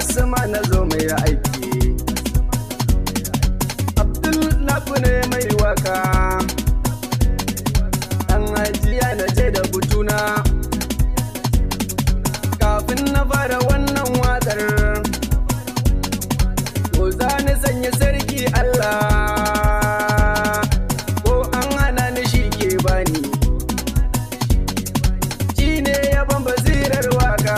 asma na zo mai aiki. Abdullahi ne mai waka, ɗan ajiya na je da butuna. Kafin na fara wannan waƙar, ko za ni sanya sarki Allah, ko an hana ni shi ke bani. Shi ne yaban basirar waka,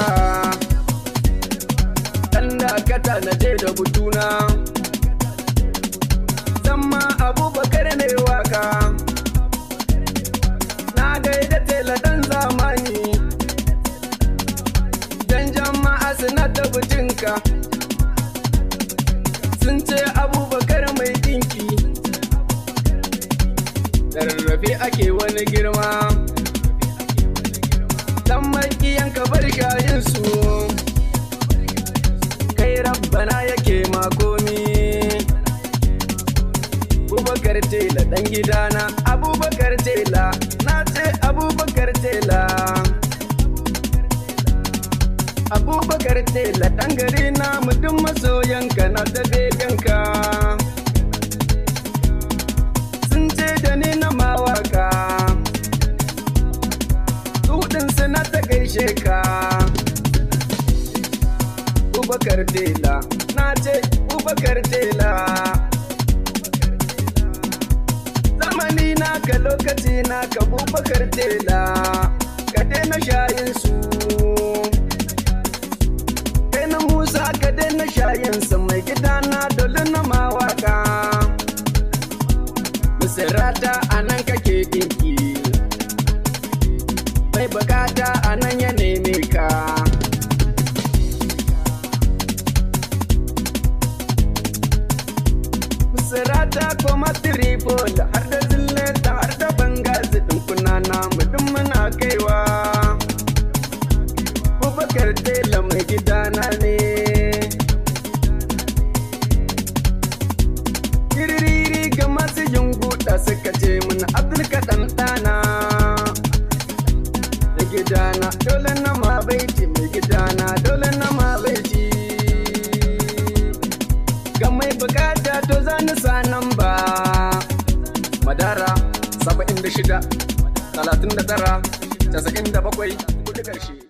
ɗan dakata na je da butuna. Zamma Abubakar ne waka, na gaida tela ɗan zamani, dan jama'a suna ta butinka. Sun ce Abubakar mai ɗinki, da rarrafe ake wani girma. Dan makiyan ka bar shayinsu, kai rabbana yake makomi. Abubakar tela ɗan gidana, Abubakar tela, na ce Abubakar tela. Abubakar tela ɗan gari na mutum masoyanka na ta beganka. Sun ce da ni na mawaka, tuɗinsu na ta gaishe ka. Abubakar tela, na ce Abubakar tela. Zamani naka lokaci naka Abubakar tela, ka daina shayinsu. Musa ka daina shayinsa mai gidana dole na mawaka. Misirata a nan kake dinki, mai bukata a nan ya neme ka. Misirata kuma tripol har da zilleta har da bangazi ɗinkuna na mutum muna kaiwa. Abubakar tela mai gidana ne. Kiririri ga masu yin guda suka ce mun Abdulkaɗan ɗana. Da gidana dole na ma baiti, mai gidana dole na ma baiti. Ga mai bukata to za ni sa nan ba. Madara 76 39 97 kuɗi ƙarshe.